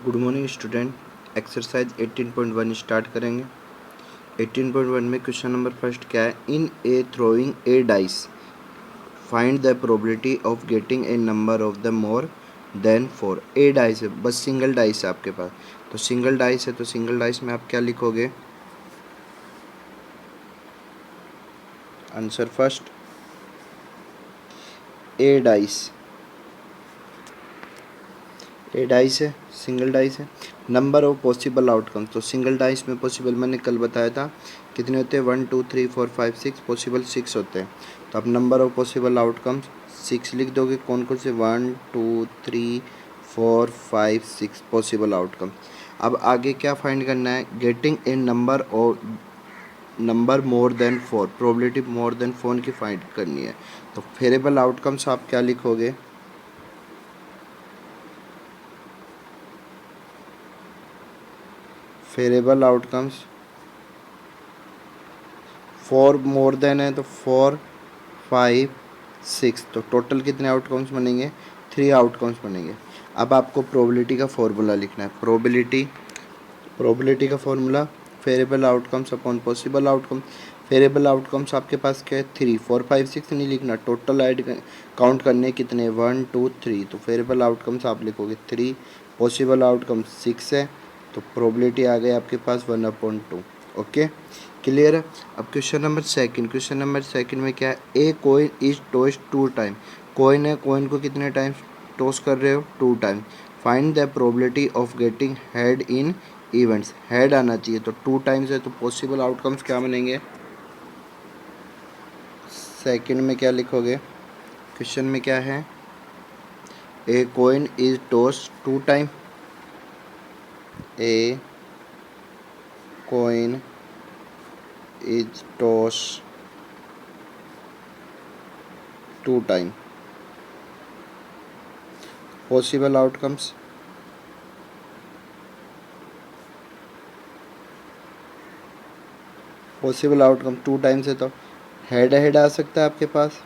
Good morning student. Exercise 18.1 start करेंगे। 18.1 में question number first क्या है? In a throwing a dice find the probability of getting a number of the more than 4। A dice है, बस single dice है आपके पास, तो single dice है तो सिंगल डाइस में आप क्या लिखोगे? Answer first A dice. A dice है, सिंगल डाइस है। नंबर ऑफ पॉसिबल आउटकम्स, तो सिंगल डाइस में पॉसिबल मैंने कल बताया था कितने होते हैं, 1 2 3 4 5 6, पॉसिबल 6 होते हैं। तो आप नंबर ऑफ पॉसिबल आउटकम्स 6 लिख दोगे। कौन कौन से? 1 2 3 4 5 6 पॉसिबल आउटकम्स। अब आगे क्या फाइंड करना है? गेटिंग ए नंबर और नंबर मोर देन 4, प्रोबेबिलिटी मोर देन 4 की फाइंड करनी है। तो फेरेबल आउटकम्स आप क्या लिखोगे? फेरेबल आउटकम्स 4 मोर देन है तो 4 5 6, तो टोटल कितने आउटकम्स बनेंगे? 3 आउटकम्स बनेंगे। अब आपको प्रोबेबिलिटी का फॉर्मूला लिखना है। प्रोबेबिलिटी का formula favourable outcomes upon possible outcomes. Favourable outcomes आपके पास क्या है? 3 4 5 6 नहीं लिखना, टोटल ऐड काउंट करने कितने? 1 2 3, तो फेरेबल आउटकम्स आप लिखोगे 3, पॉसिबल आउटकम्स 6 है, तो प्रोबेबिलिटी आ गई आपके पास 1/2। ओके, क्लियर है। अब क्वेश्चन नंबर सेकंड में क्या है? A coin is tossed 2 time. Coin है, कॉइन को कितने टाइम्स टॉस कर रहे हो? 2 time. Find the probability of getting head in events. Head आना चाहिए, तो 2 टाइम्स है तो पॉसिबल आउटकम्स क्या बनेंगे? सेकंड में क्या लिखोगे? क्वेश्चन में क्या है? A coin is toss 2 time. A coin is toss 2 time. Possible outcomes possible outcome 2 times है तो हेड हेड आ सकता है आपके पास,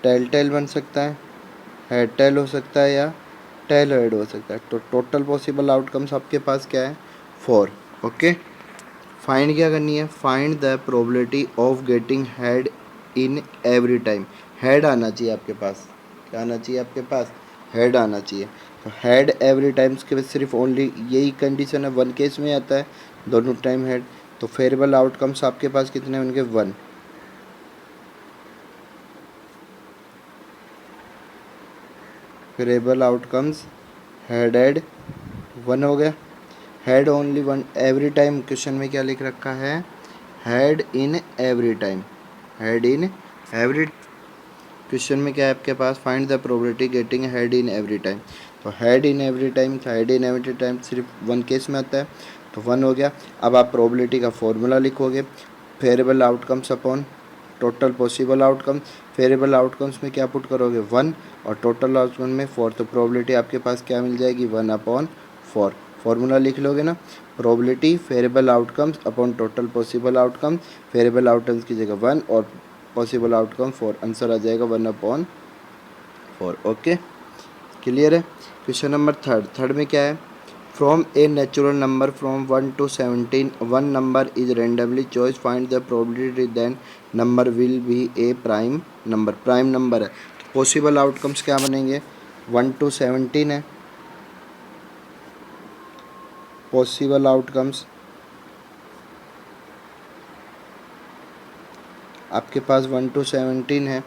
टेल टेल बन सकता है, हेड टेल हो सकता है, या टेल हेड हो सकता है। तो टोटल पॉसिबल आउटकम्स आपके पास क्या है? 4। ओके, फाइंड क्या करनी है? Find the probability of getting head in every time. Head आना चाहिए आपके पास। क्या आना चाहिए आपके पास? हेड आना चाहिए। तो हेड एवरी टाइम्स के सिर्फ ओनली यही कंडीशन है, 1 केस में आता है, दोनों टाइम हेड। तो फेरेबल आउटकम्स आपके पास कितने होंगे? 1। फेरेबल आउटकम्स हेड 1 हो गया। Head only 1 every time, question में क्या लिख रखा है? Head in every time. Head in every, question में क्या है आपके पास? Find the probability getting head in every time. तो head in every time, head in every time सिर्फ 1 केस में आता है, तो 1 हो गया। अब आप प्रोबेबिलिटी का फॉर्मूला लिखोगे, favourable outcomes upon total possible outcome. Favourable outcomes में क्या पुट करोगे? 1, और टोटल आउटकम में 4, तो प्रोबेबिलिटी आपके पास क्या मिल जाएगी? 1/4। फॉर्मूला लिख लोगे ना, probability favourable outcomes upon total possible outcome. Favourable outcomes की जगह 1 और पॉसिबल आउटकम 4, आंसर आ जाएगा 1/4। ओके, क्लियर है। क्वेश्चन नंबर थर्ड में क्या है? From a natural number from 1 to 17 one number is randomly choice, find the probability than number will be a prime number. Prime number है, तो possible outcomes क्या बनेंगे? 1 to 17 है, possible outcomes आपके पास 1 to 17 है।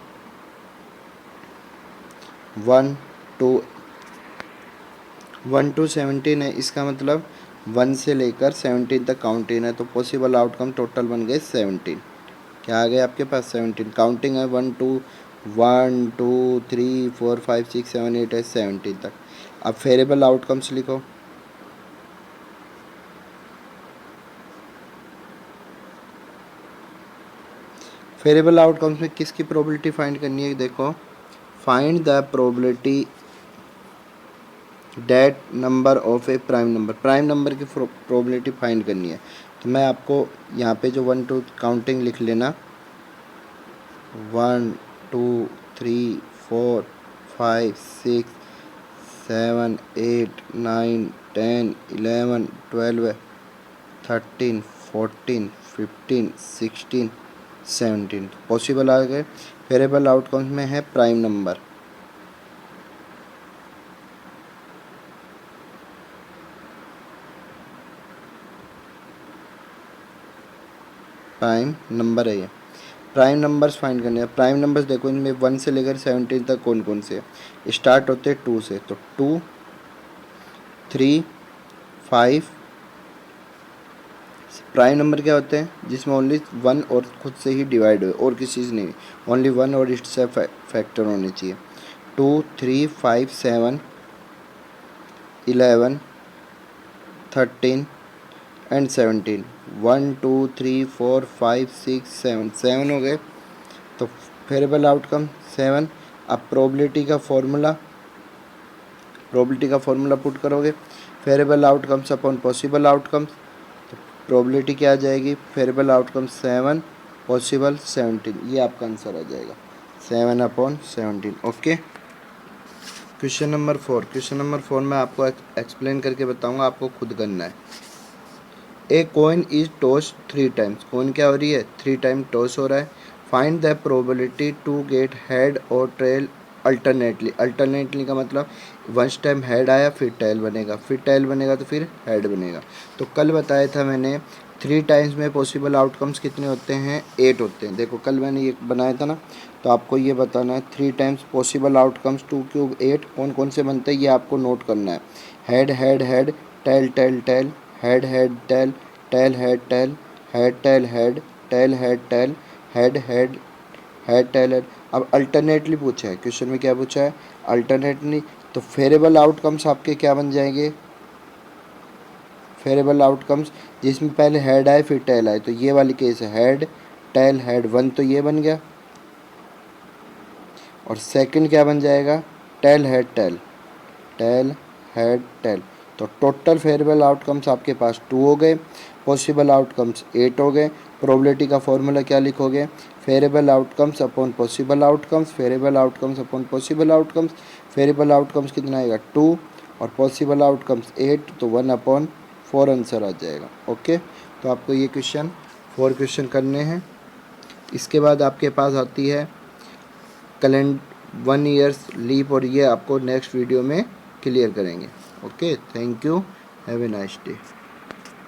1 to 17 है, इसका मतलब 1 से लेकर 17 तक काउंटिंग है, तो पॉसिबल आउटकम टोटल बन गए 17। क्या आ गया आपके पास? 17 काउंटिंग है, 1 2 3 4 5 6 7 8 है, 17 तक। अब फेरेबल आउटकम्स लिखो। फेरेबल आउटकम्स में किसकी प्रोबेबिलिटी फाइंड करनी है? देखो, find the probability that number of A prime number. Prime number की प्रोबेबिलिटी फाइंड करनी है, तो मैं आपको यहाँ पे जो 1 2 काउंटिंग लिख लेना, 1 2 3 4 5 6 7 8 9 10 11 12 13 14 15 16 17 पॉसिबल आ गए। वेरिएबल आउटकम्स में है प्राइम नंबर। प्राइम नंबर है ये। प्राइम नंबर्स फाइंड करने हैं। प्राइम नंबर्स देखो, इनमें 1 से लेकर 17 तक कौन कौन से हैं। स्टार्ट होते हैं 2 से, तो 2 3 5। प्राइम नंबर क्या होते हैं, जिसमें ओनली 1 और खुद से ही डिवाइड हो और किसी से नहीं, ओनली 1 और इससे फैक्टर होने चाहिए। 2 3 5 7 11 13 एंड 17। 1 2 3 4 5 6 7 7 हो गए। तो वेरिएबल आउटकम 7। अब प्रोबेबिलिटी का फॉर्मूला पुट करोगे, variable outcomes upon possible outcomes. तो प्रोबेबिलिटी क्या आ जाएगी, वेरिएबल आउटकम 7 पॉसिबल 17, ये आपका आंसर आ जाएगा 7/17। Okay. Question number 4। Question number 4 में आपको एक्सप्लेन करके बताऊंगा, आपको खुद करना है। A coin is toss 3 times. Coin क्या हो रही है, 3 टाइम टॉस हो रहा है। Find the probability to get head और टेल अल्टरनेटली। अल्टरनेटली का मतलब वंस टाइम हेड आया फिर टेल बनेगा, फिर टेल बनेगा तो फिर हेड बनेगा। तो कल बताया था मैंने 3 टाइम्स में पॉसिबल आउटकम्स कितने होते हैं, 8 होते हैं। देखो कल मैंने ये बनाया था ना, तो आपको ये बताना है 3 टाइम्स पॉसिबल आउटकम्स 2 क्यूब 8 कौन कौन से बनते हैं, ये आपको नोट करना है। Head head head, tail tail tail, head head tail, tail head tail, head tail head, tail head tail, head head head tail head. अब अल्टरनेटली पूछा है, क्वेश्चन में क्या पूछा है, अल्टरनेटली। तो वेरिएबल आउटकम्स आपके क्या बन जाएंगे, वेरिएबल आउटकम्स जिसमें पहले हेड आए फिर टेल आए, तो ये वाली केस है हेड टेल हेड 1, तो ये बन गया। और सेकंड क्या बन जाएगा, tell head tail, tail head tell. तो टोटल वेरिएबल आउटकम्स आपके पास 2 हो गए, पॉसिबल आउटकम्स 8 हो गए। प्रोबेबिलिटी का फॉर्मूला क्या लिखोगे, variable outcomes upon possible outcomes, variable outcomes upon possible outcomes. Variable outcomes कितना आएगा 2 और पॉसिबल आउटकम्स 8, तो 1/4 आंसर आ जाएगा। ओके। तो आपको ये क्वेश्चन 4 क्वेश्चन करने हैं। इसके बाद आपके पास आती है कैलेंडर 1 ईयर्स लीप, और ये आपको नेक्स्ट वीडियो में क्लियर करेंगे। Okay, thank you, have a nice day.